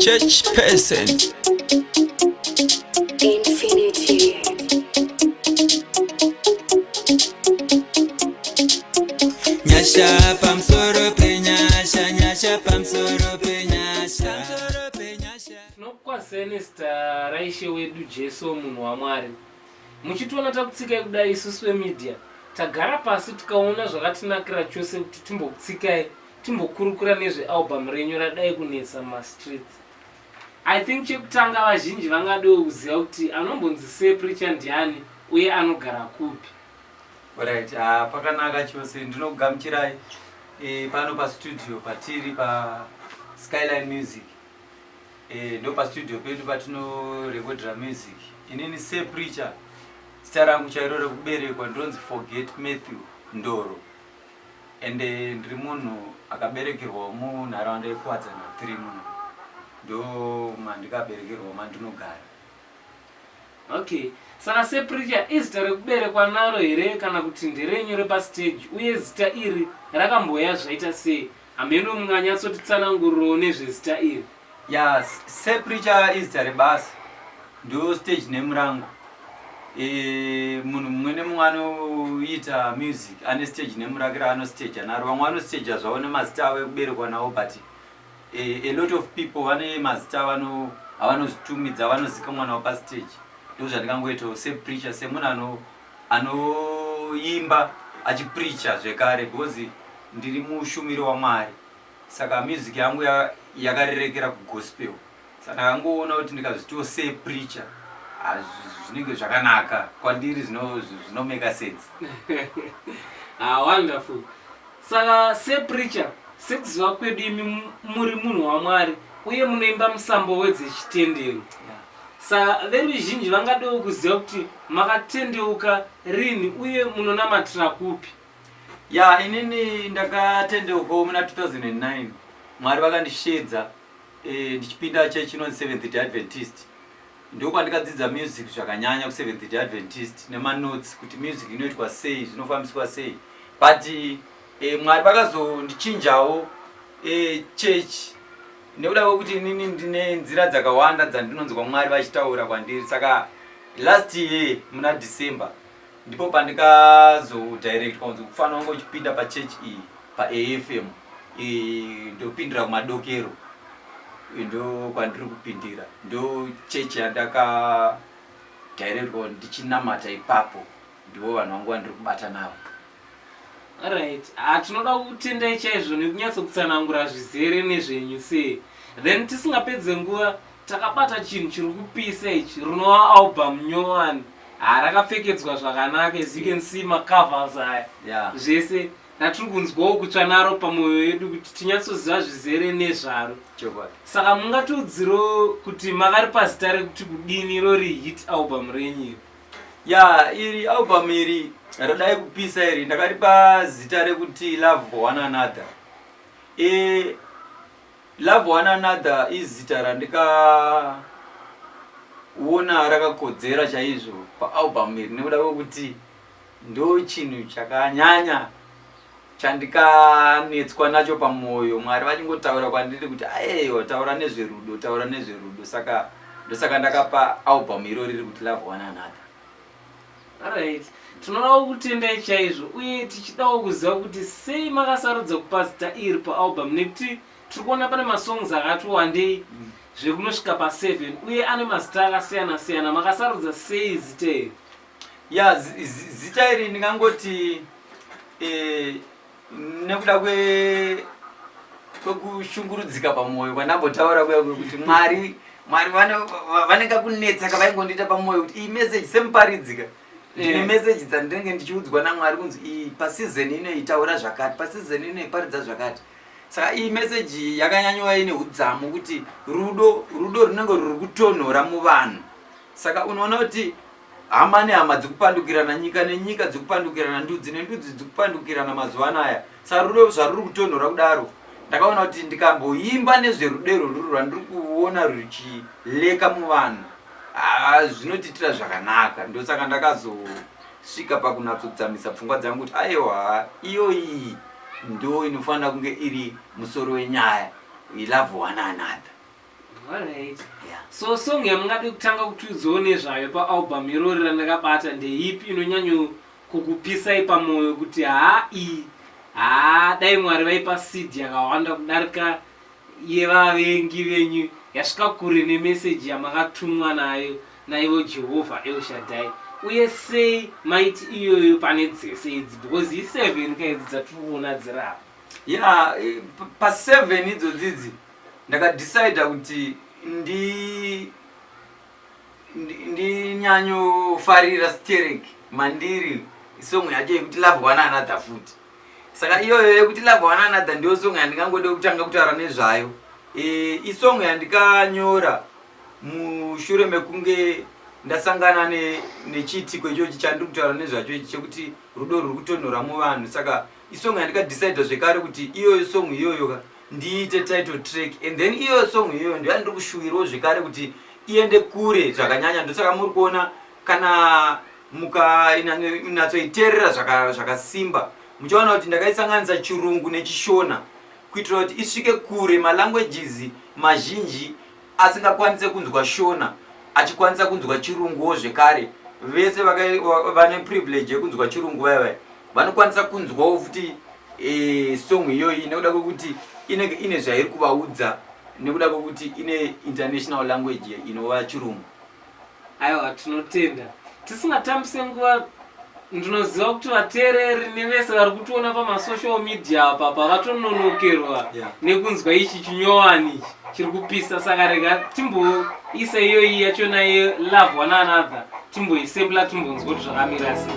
Church person. Infinity. Nyasha pamsoro penyasha, nyasha pamsoro penyasha. Tinokwazeni zita raishe wedu Jesu munhu waMwari. Muchitiona takutsikai kudai isusu vemedia, tagara pasi tukaona zvakatinakira chose kuti timbokutsikai, timbokurukura nezvealbum renyu radai kunetsa mastreets. I think chekutanga vazhinji vangadewo kuziva kuti anombonzi sei preacher ndiani uye anogara kupi. Alright, pakanaka chose ndinokugamuchirai pano pastudio patiri pa Skyline Music. Ndo pastudio pedu patinorekodera music. Inini sei preacher, zita rangu chairo rekuberekwa ndinonzi Forget Matthew Ndoro. Ende ndiri munhu akaberekerwa munharaunda yekuwadzana 3 muno. Ndo mandikaberekerwa mandinogara. Okay, saka sei preacher izita rekuberekwa naro here kana kuti nderenyu repastage, uye zita iri rakamboya zvaita sei? Hameno munganyatsotitsanangurirawo nezvezita iri. Yes, sei preacher izita rebasa. Ndo stage name rangu. Munhu mumwe nemumwe anoita music ane stage name rake raanostaja naro. Vamwe vanostaja zvavo nemazita avo ekuberekwa nawo, but a lot of people vane mazita avanozvitumidza, vanozika mwana wavo pastage. Ndo zvandikangoitawo sei preacher, semunhu anoimba achipreacher zvekare, because ndiri mushumiri waMwari. Saka music yangu yakarerekera kugospel. Saka ndakangoona kuti ndikazvitiwo sei preacher zvinenge zvakanaka kwandiri, zvino make sense. Wonderful. Saka sei preacher, sekuziva kwedu imi muri munhu waMwari uye munoimba musambo wedzechitendero. Saka veruzhinji vangadewo kuziva kuti makatendeuka rini uye munonamatira kupi. Inini ndakatendeukawo muna 2009. Mwari vakandishedza ndichipinda chechi inonzi Seventh Day Adventist. Ndo kwandikadzidza music zvakanyanya ku Seventh Day Adventist nemanotes kuti music inoitwa sei, zvinofambiswa sei. But Mwari vakazondichinjawo church nekuda kwekuti inini ndine nzira dzakawanda dzandinonzwa Mwari vachitaura kwandiri. Saka last year muna December ndipo pandikazodirect kunzi kufanira kunge uchipinda pachurch iyi paAFM ndopindira kumadokero. Ndo kwandiri kupindira, ndo church yandakadirectwa ndichinamata ipapo, ndivo vanhu vangu vandiri kubata navo. Alright, tinoda kutendai chaizvo nekunyatsokusanangura zvizere nezvenyu sei. Then tisingapedze nguva takabata chinhu chiri kupisa ichi rinova album nyowani. Rakapfekedzwa zvakanaka, as you can see macovers aya. Zvese natiri kunzwawo kutsva naro pamwoyo yedu kuti tinyatsoziva zvizere nezvaro. Saka mungatiudziro kuti makari pazita rekuti kudini rori hit album renyu? Iri album iri radai kupisa iri ndakaripa zita rekuti Love One Another. Love One Another izita randikaona rakakodzera chaizvo paalbum iri, nekuda kwekuti ndo chinhu chakanyanya chandikanetswa nacho pamwoyo. Mwari vachingotaura kwandiri kuti aiwa, taura nezverudo, taura nezverudo. Saka ndosaka ndakapa album irori riri kuti Love One Another. Alright, tinodawo kutendai chaizvo uye tichidawo kuziva kuti sei makasarudza kupa zita iri paalbum, nekuti tiri kuona pane masongs akati wandei zvekunosvika pa7 uye ane mazita akasiyana siyana. Makasarudza sei zita iri? Zita iri ndingangoti nekuda kwekushungurudzika pamwoyo kwandambotaura kuya kuti Mwari vanenge kunetsa kavaingondiita pamwoyo kuti iyi message semuparidzika. Ndine message dzandinenge ndichiudzwa naMwari kunzi iyi pasizeni ino itaura zvakati, pasizeni ino iparidza zvakati. Saka iyi message yakanyanyova ine udzamu kuti rudo rinenge ruri kutonhora muvanhu. Saka unoona kuti hama nehama dzikupandukirana, nyika nenyika dzikupandukirana, ndudzi nendudzi dzikupandukirana mazuva anaya. Saka rudo zvaruri kutonhora kudaro, ndakaona kuti ndikamboimba nezverudo ruri rwandiri kuona ruchileka muvanhu, zvinotiitira zvakanaka. Ndosaka ndakazosvika pakunatsodzamisa pfungwa dzangu kuti aiwa, iyo iyi ndo inofanira kunge iri musoro wenyaya. we love one another. Alright. Yeah. So song yamungade kutanga kuti uzoone zvayo paalbum irori randakabata ndeipi inonyanyo kukupisai pamwoyo kuti dai Mwari vaipa seed yakawanda kudarika yevavengi venyu yasvika kure nemeseji yamakatumwa nayo naivo Jehovha El Shaddai, uye sei maiti iyoyo pane dzese idzi because i7 kaidzi dzatikuona dzirapa? Yeah, pa7 idzodzidzi ndakadecide kuti ndinyanyofarira Sterek mandiri song yacho yekuti love one another futi. Saka iyoyo yekuti love one another ndiyo song yandingangode kutanga kutaura nezvayo. Isong yandikanyora mushure mekunge ndasangana nechitiko ichochi chandiri kutaura nezvacho ichi chekuti rudo ruri kutonhora muvanhu. Saka isong yandikadecide zvekare kuti iyoyo song iyoyo ndiite title track, and then iyo song iyoyo ndiyo yandiri kushuwirawo zvekare kuti iende kure zvakanyanya. Ndosaka muri kuona kana mukainatsoiteerera zvakasimba muchaona kuti ndakaisanganisa chirungu nechishona kuitira kuti isvike kure malanguages mazhinji asingakwanise kunzwa shona achikwanisa kunzwa chirunguwo zvekare. Vese vane privilege yekunzwa chirungu vaya vanokwanisa kunzwawo futi song iyoyi nekuda kwekuti inenge ine zvairi kuvaudza nekuda kwekuti ine international language inova chirungu. Aiwa, tinotenda. Tisingatambise nguva, ndinoziva kuti vateereri nevese vari kutiona pamasocial media apa vatononokerwa nekunzwa ichi chinyowani ichi chiri kupisa. Saka rega timboisa iyoyi yachona love one another, timboisembla timbonzwa kuti zvakamira sei.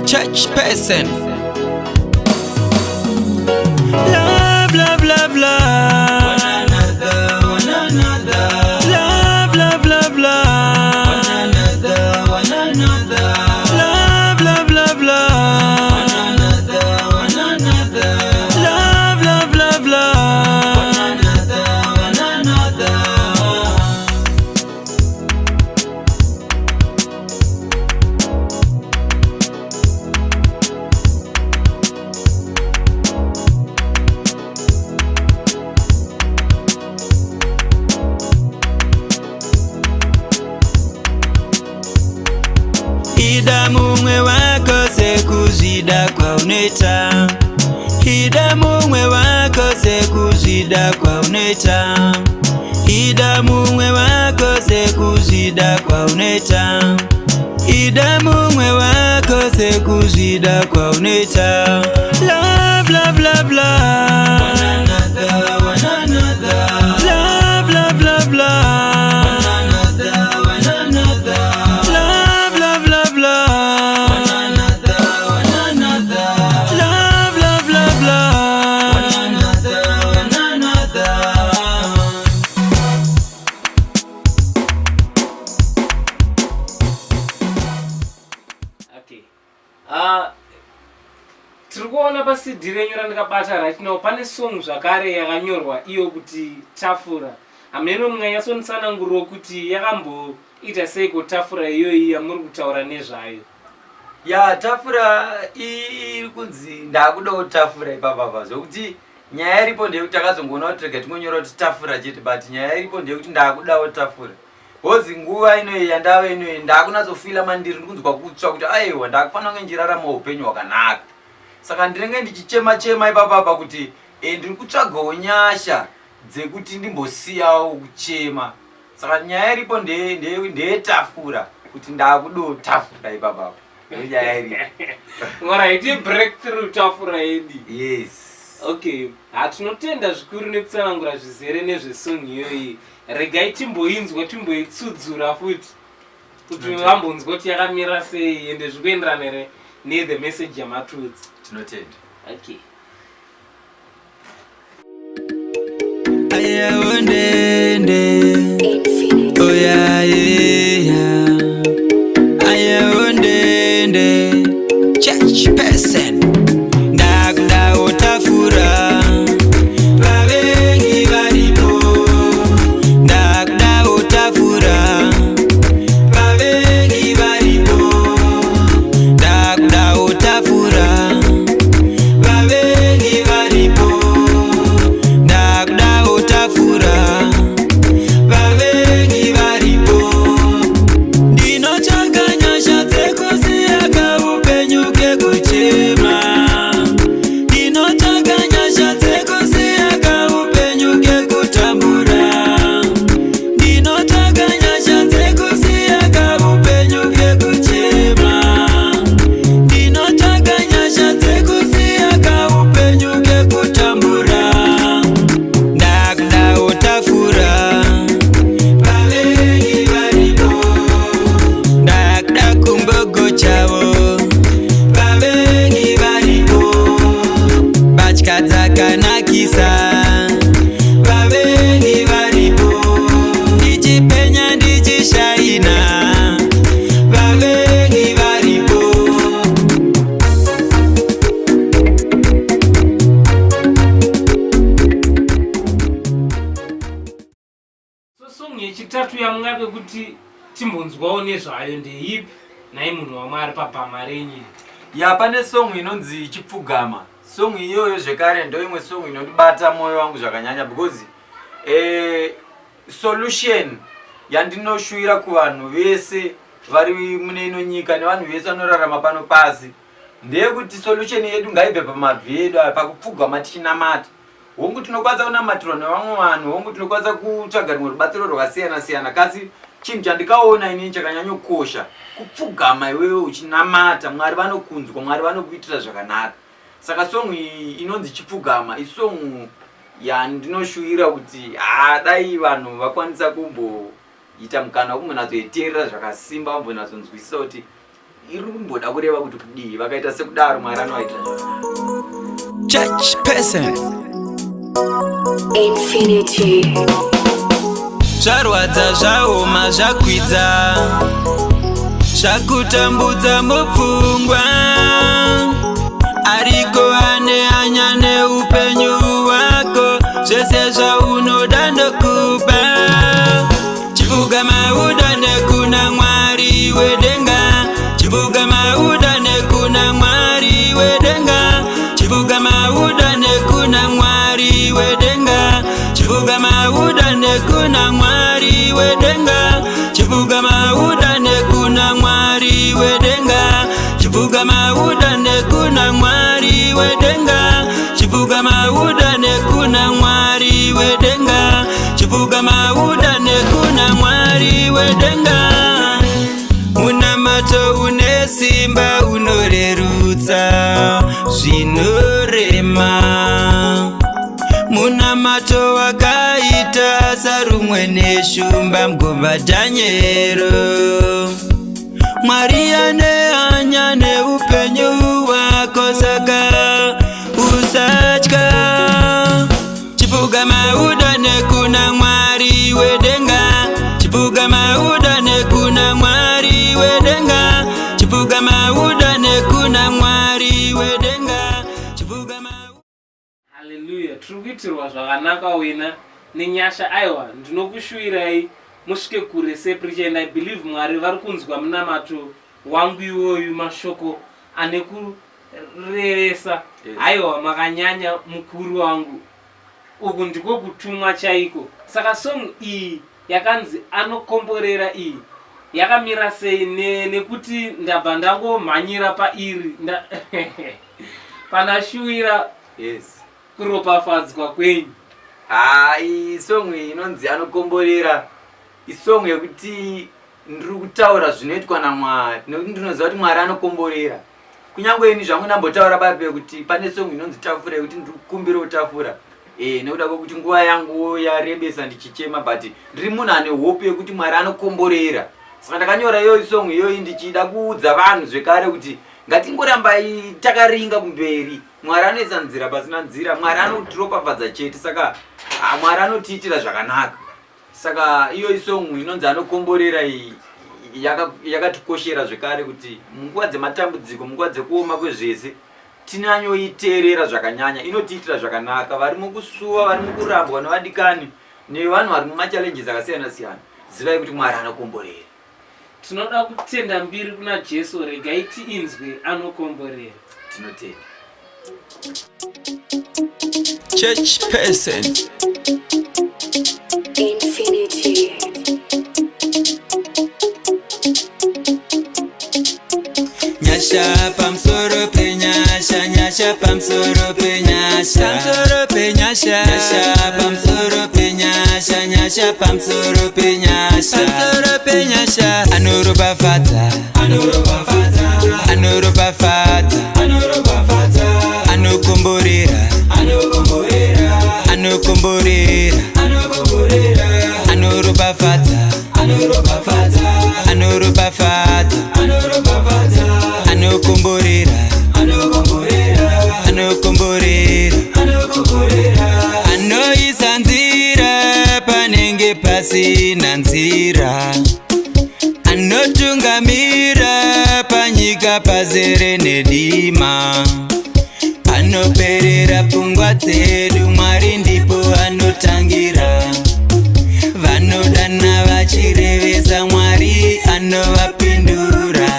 Church person. Love, love, love, love. One another, one another. Love, love, love, love. One another, one another. Love, love, love, love. One another, one another. Love, love, love, love. One another, one another. Ida mumwe wako sekuzvida kwaunoita. Ida mumwe wako sekuzvida kwaunoita. Ida mumwe wako sekuzvida kwaunoita. Ida mumwe wako sekuzvida kwaunoita. Love, love, love, love. One another, one another. Love, love, love, love. One another, one another. Love, love, love, love. One another, one another. Love, love, love, love. One another, one another. Okay. Tiri kuona pasidhi renyu randikabata right now pane song zvakare yakanyorwa iyo kuti tafura. Hameno munganyatsontsananguriro kuti yakamboita seiko tafura iyoyi yamuri kutaura nezvayo? Ya tafura iri kunzi ndakudawo tafura ipapapa zvokuti nyaya iripo ndeyekuti takazongoona kuti rega tingonyora kuti tafura chete, but nyaya iripo ndeyekuti ndakudawo tafura. Hozi nguva inoyi yandava inoyi ndakunatsofila mandiri ndikunzwa kutsva kuti aiwa ndakufanira kunge njirarama upenyu hwakanaka. Saka ndinenge ndichichema ipapapa kuti ndiri kutsvagawo nyasha dzekuti ndimbosiyawo kuchema. Saka nyaya iripo ndeyetafura kuti ndakudawo tafura ipapapa. Alright, breakthrough tafura yedu. Yes. Okay, hatinotenda zvikuru nekutsanangura zvizere nezvesong iyoyi. Regai timboinzwa timboitsudzura futi kuti vambonzwa kuti yakamira sei ende zvikuenderana ne-the message yamatudzi. Tinotenda. Okay. Aya ondende. Oh yeah, yeah. Aya ondende. Church person. Ndakuda utafura. Vavengi varipo. Ndakuda utafura. Vavengi varipo. Ndakuda utafura. Vavengi varipo. rakanakisa. Vavengi varipo, ndichipenya ndichishaina. Vavengi varipo. Song yechitatu yamungave kuti timbonzwawo nezvayo ndeipi nai munhu wamwari pabhama renyu? Pane song inonzi Chipfugama. Song iyoyo zvekare ndo imwe song inondibata moyo wangu zvakanyanya because solution yandinoshuvira kuvanhu vese vari mune ino nyika nevanhu vese vanorarama pano pasi ndeyekuti solution yedu ngaibve pamabvi edu pakupfugama tichinamata. Hongu tinokwanisa kunamatirwa nevamwe vanhu, hongu tinokwanisa kutsvaga rimwe rubatsiro rwakasiyana siyana, kasi chinhu chandikaona inini chakanyanyokosha kupfugama iwewe uchinamata. Mwari vanokunzwa, Mwari vanokuitira zvakanaka. Saka song iyi inonzi Chipfugama isong yandinoshuwira kuti dai vanhu vakwanisa kumboita mukana wekumbonatsoiteerera zvakasimba, vambonatsokunzwisisa kuti iri kumboda kureva kuti kudii. Vakaita sekudaro Mwari anovaitira zvakanaka. Church person. Infinity. Zvarwadza zvaoma zvakwidza, zvakutambudza mupfungwa. Ariko ane hanya neupenyu hwako, zvese zvaunoda ndokupa. Chipfugama udane kuna Mwari wedenga. Chipfugama udane kuna Mwari wedenga. Chipfugama udane kuna Mwari wedenga. Chipfugama udane kuna Mwari wedenga. Chipfugama udane kuna Mwari wedenga. Chipfugama udane kuna Mwari wedenga. Chipfugama udane kuna Mwari wedenga. Chipfugama udane kuna Mwari wedenga. Munamato une simba unorerutsa zvinorema. Munamato wakaita sarumwe neshumba mgomba Dhaniero. Mwari ane hanya neupenyu hwako, saka usatya. Chipfugama udane kuna Mwari wedenga. Chipfugama udane kuna Mwari wedenga. Chipfugama udane kuna Mwari wedenga. Chipfugama. Haleluya, tiri kuitirwa zvakanaka wina nenyasha. Aiwa, ndinokushuwirai musvike kure sepreacher, and I believe Mwari vari kunzwa munamato wangu iwoyu, mashoko ane kurevesa. Aiwa, makanyanya mukuru wangu. Uku ndiko kutumwa chaiko. Saka song iyi yakanzi Anokomborera iyi yakamira sei nekuti ndabva ndangomhanyira pairi panashuwira kuropafadzwa kwenyu. Song iyi inonzi Anokomborera isong yekuti ndiri kutaura zvinoitwa naMwari, nekuti ndinoziva kuti Mwari anokomborera. Kunyange ini zvangu ndambotaura bape kuti pane song inonzi Tafura yekuti ndiri kukumbira utafura. Nekuda kwekuti nguva yangu yarebesa ndichichema, but ndiri munhu ane hope yekuti Mwari anokomborera. Saka ndakanyora iyoyi song iyoyi ndichida kuudza vanhu zvekare kuti ngatingorambai takaringa kumberi. Mwari anoisa nzira pasina nzira, Mwari anotiropafadza chete, saka Mwari anotiitira zvakanaka. Saka iyoyi song inonzi Anokomborera iyi yakatikoshera zvekare kuti munguva dzematambudziko, munguva dzekuoma kwezvese, tinanyoiteerera zvakanyanya, inotiitira zvakanaka. Vari mukusuwa, vari mukurambwa nevadikani nevanhu vari mumachallenges akasiyana siyana, zivai kuti Mwari anokomborera. Tinoda kutenda mbiri kuna Jesu, regai tiinzwe Anokomborera. Tinotenda. Church person. Infinity. Nyasha pamsoro penyasha, nyasha pamsoro penyasha, pamsoro penyasha, nyasha pamsoro penyasha, nyasha pamsoro penyasha, pamsoro penyasha. Anoropafadza, anoropafadza, anoropafadza, anoropafadza. Anokomborera, anokomborera, anokomborera, anokomborera. Anoropafadza, anoropafadza, anoropafadza, anoropafadza. Anokomborera, anokomborera, anokomborera, anokomborera. dzazere nedima, anoperera pfungwa dzedu, Mwari ndipo anotangira. Vanodana vachirevesa, Mwari anovapindura.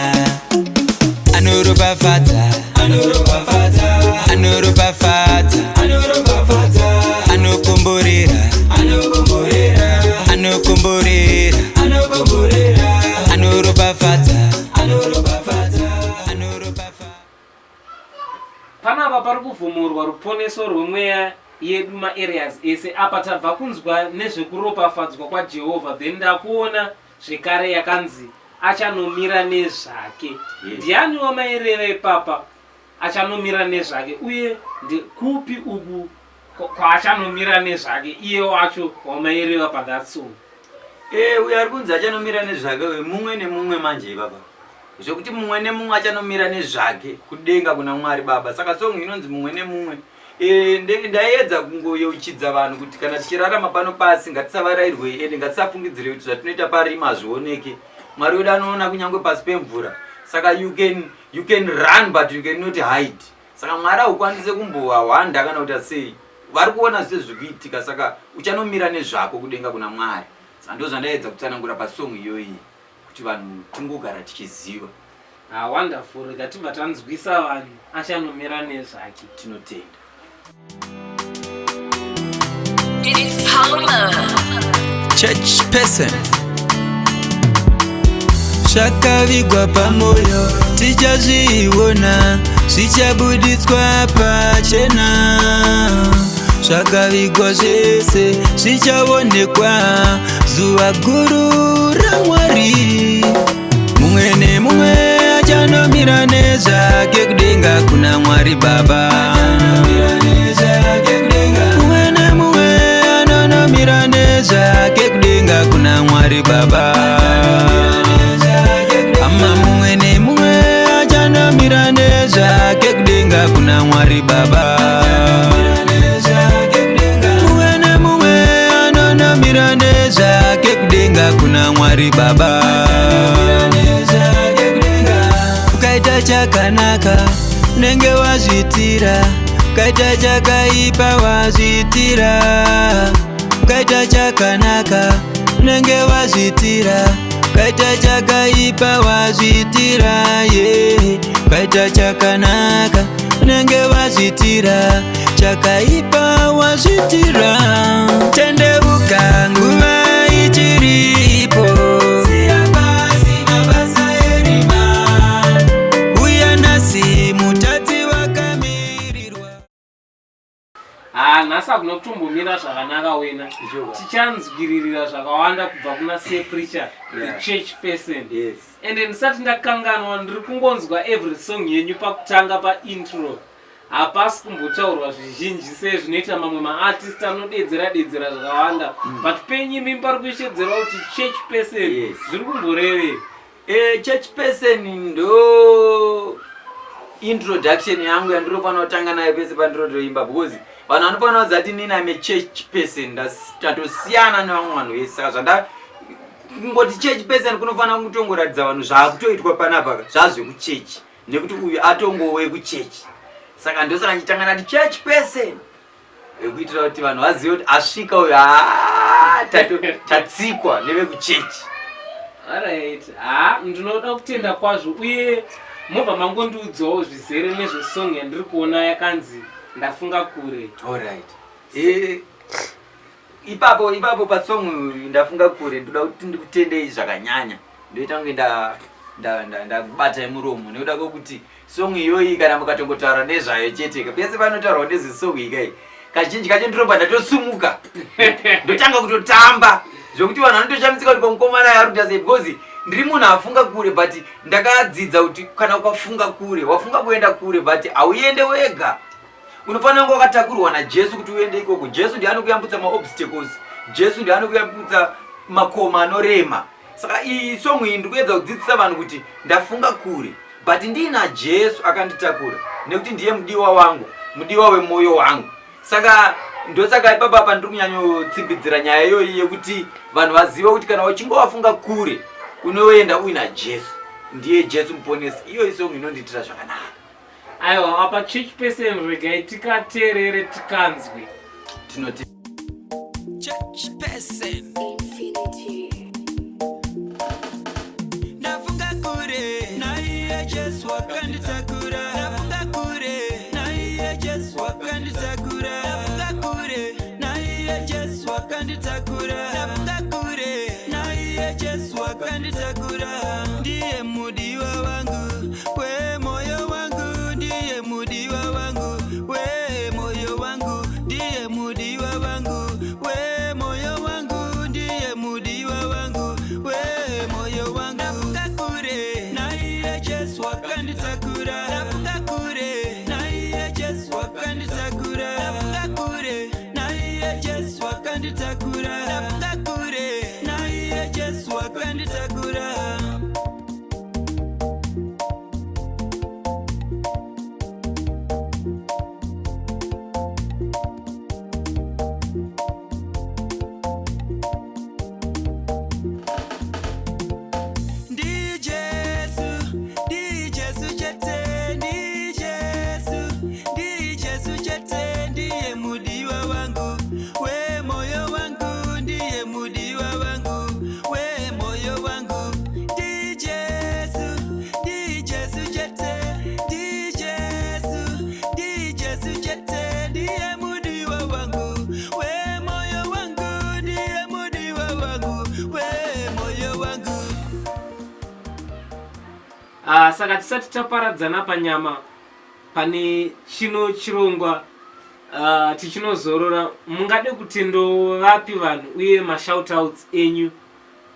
Anoropafadza, anoropafadza, anoropafadza, anoropafadza, anokomborera, anokomborera, anokomborera, anokomborera, anoropafadza, anoropafadza, anoropafadza. Panapa pari kuvhumurwa ruponeso rwemweya yedu maareas ese. Apa tabva kunzwa nezvekuropafadzwa kwaJehovha, then ndakuona zvekare yakanzi achanomira nezvake. Ndianiwo maerero ipapa achanomira nezvake, uye ndekupi uku kwachanomira nezvake iye wacho wamaerero pathat song? Uyo ari kunzi achanomira nezvake mumwe nemumwe manje baba, zvokuti mumwe nemumwe achanomira nezvake kudenga kuna Mwari Baba. Saka song inonzi mumwe nemumwe. Ndaedza kungoyeuchidza vanhu kuti kana tichirarama pano pasi ngatisavarairwe ende ngatisafungidzire kuti zvatinoita parima hazvioneke. Mwari wedu anoona kunyange pasi pemvura. Saka you can run but you cannot hide. Saka Mwari haukwanise kumbowahwanda kana kuti sei. Vari kuona zvese zvikuitika, saka uchanomira nezvako kudenga kuna Mwari. Saka ndozvandaedza kutsanangura pasong iyoyi kuti vanhu tingogara tichiziva. Wonderful. Rega tibva tanzwisa vanhu achanomira nezvake. Tinotenda. Church person, zvakavigwa pamoyo, tichazviona zvichabuditswa pachena. Zvakavigwa zvese zvichaonekwa zuva guru raMwari. Mumwe nemumwe achanomira nezvake kudenga kuna Mwari Baba. Mumwe nemumwe anonomira nezvake kudenga kuna Mwari Baba. Ama mumwe nemumwe achanomira nezvake kudenga kuna Mwari Baba. Mumwe nemumwe anonomira nezvake kudenga kuna Mwari Baba. Ukaita chakanaka unenge wazvitira, ukaita chakaipa wazvitira. Ukaita chakanaka unenge wazvitira, ukaita chakaipa wazvitira. Ukaita chakanaka unenge wazvitira, chakaipa wazvitira. Tendeuka nguva ichiripo, siya basi mabasa erima, uya nasi mutadzi wakamirirwa. Nhasi hakuna kutombomira zvakanaka wena. Tichanzwiririra zvakawanda kubva kuna sepreacher, the church person. Yes. Ende ndisati ndakanganwa ndiri kungonzwa every song yenyu pakutanga paintro. Hapasi kumbotaurwa zvizhinji sezvinoita mamwe maartist anodedzera zvakawanda. But penyu mimi pari kushedzera kuti church person. Zviri kumborevei? Church person ndo introduction yangu yandiropana kutanga nayo pese pandirotoimba, because vanhu vanopana kuzati nini I'm a church person, ndatosiyana nevamwe vanhu vese. Saka zvanda kungoti church person kunofanira kutongoratidza vanhu zvaakutoitwa panapa zvazvekuchechi, nekuti uyu atongowe kuchechi. Saka ndosaka ndichitanga nati church person, kuitira kuti vanhu vazive kuti asvika uyu tatsikwa nevekuchechi. Alright. Ndinoda kutenda kwazvo, uye mobva mangondiudzawo zvizere nezvesong yandiri kuona yakanzi ndafunga kure. Alright. Ipapo pasong ndafunga kure ndoda kuti ndikutendei zvakanyanya. Ndoita kunge ndakubata muromo nekuda kwokuti song iyoyi kana mukatongotaura nezvayo chete, pese panotaurwa nezvesong iyi kazhinji kacho ndinobva ndatosumuka ndotanga kutotamba, zvokuti vanhu vanotoshamisika kuti mukomana yaruta sei, because ndiri munhu afunga kure, but ndakadzidza kuti kana ukafunga kure wafunga kuenda kure, but hauende wega. Unofanira kunge wakatakurwa naJesu kuti uende ikoko. Jesu ndiye anokuyambutsa maobstacles, Jesu ndiye anokuyambutsa makoma anorema. Saka iyi song iyi ndikuedza kudzidzisa vanhu kuti ndafunga kure, but ndina Jesu akanditakura, nekuti ndiye mudiwa wangu, mudiwa wemoyo wangu. Saka ndosaka ipapa pandiri kunyanyotsimbidzira nyaya iyoyi yekuti vanhu vazive kuti kana uchinge wafunga kure unoenda uina Jesu. ndiye Jesu muponesi. Iyo isong inonditira zvakanaka. Aiwa, apa church person regai tikateerere tikanzwe. Tinoti church person. Infinity. Nafunga kure, naiye Jesu wakanditakura. Nafunga kure, naiye Jesu wakanditakura. Nafunga kure, naiye Jesu wakanditakura. Nafunga kure, naiye Jesu wakanditakura. Ndiye mudiwa wangu, we moyo wangu. Ndiye mudiwa wangu, we moyo wangu. Ndiye mudiwa wangu, we moyo wangu. Ndiye mudiwa wangu, we moyo wangu. Nafunga kure, naiye Jesu wakanditakura. Nafunga kure, naiye Jesu wakanditakura. Nafunga kure, naiye Jesu wakanditakura. Nafunga kure, naiye Jesu wakanditakura. Ndi Jesu chete, ndi Jesu chete, ndiye mudiwa wangu, we moyo wangu. Ndiye mudiwa wangu, we moyo wangu. Ndi Jesu chete, ndi Jesu chete, ndiye mudiwa wangu, we moyo wangu. Ndiye mudiwa wangu, we moyo wangu. Saka tisati taparadzana panyama pane chino chirongwa tichinozorora, mungade kuti ndovapi vanhu uye mashoutouts enyu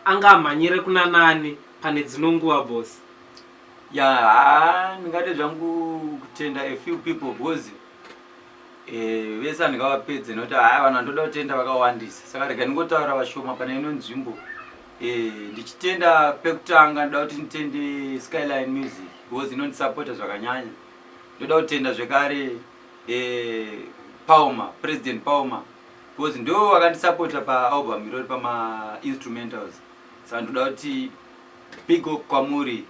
angamhanyire kuna nani pane dzino nguva bosi? ya ndingade zvangu kutenda a few people because vese handingavapedze nokuti vanhu vandoda kutenda vakawandisa, saka rega ndingotaura vashoma pane ino nzvimbo. Ndichitenda pekutanga ndoda kuti nditende Skyline Music because inondisapota zvakanyanya. Ndoda kutenda zvekare Palmer, President Palmer, because ndo vakandisapota paalbum irori pama-instrumentals. Saka ndoda kuti big up kwamuri,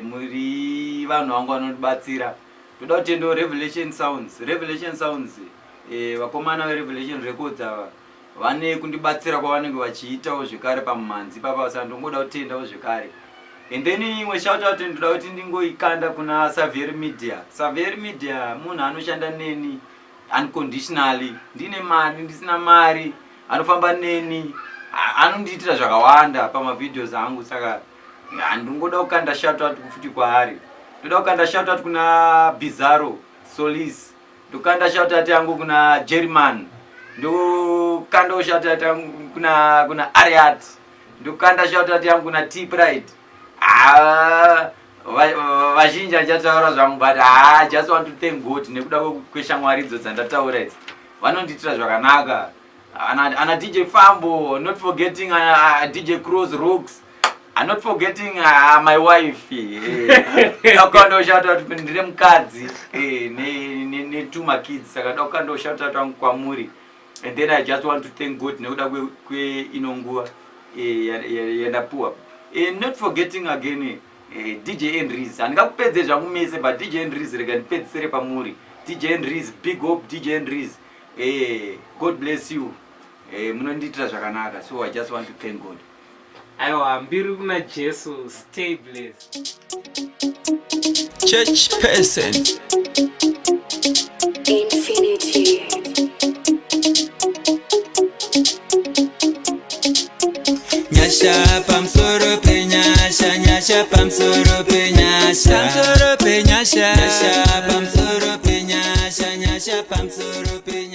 muri vanhu vangu vanondibatsira. Ndoda kutenda Revelation Sounds, vakomana veRevelation Records ava vane kundibatsira kwavanenge vachiitawo zvekare pamhanzi papa, saka ndongoda kutendawo zvekare. And then imwe shoutout ndoda kuti ndingoikanda kuna Saveri Media, munhu anoshanda neni unconditionally. Ndine mari, ndisina mari, anofamba neni, anondiitira zvakawanda pamavideos angu, saka ndingoda kukanda shoutout kufuti kwaari. Ndoda kukanda shoutout kuna Bizarro Solis, ndokanda shoutout yangu kuna Jerryman, ndokanda shoutout yangu kuna Ariat, ndokanda shoutout yangu kuna T-Pride. Vazhinji achataura zvangu, but I just want to thank God nekuda kweshamwari idzo dzandataura idzi. Vanondiitira zvakanaka. Ana DJ Fambo, not forgetting DJ Cross Rocks, not forgetting my wife. Ndokanda shoutout ndire mukadzi ne two my kids, saka ndokanda shoutout yangu kwamuri. And then I just want to thank God nekuda kweinonguva yandapuwa. Not forgetting again DJ Enriz. Handingakupedze zvangu mese, but DJ Enriz rega ndipedzisire pamuri. DJ Enriz, big up DJ Enriz. God bless you. Munondiitira zvakanaka, so I just want to thank God. Aiwa, mbiri kuna Jesu, stay blessed. Church person. Infinity. Nyasha pamsoro pe nyasha, nyasha pamsoro pe nyasha, pamsoro pe nyasha, nyasha pamsoro pe nyasha, nyasha pamsoro pe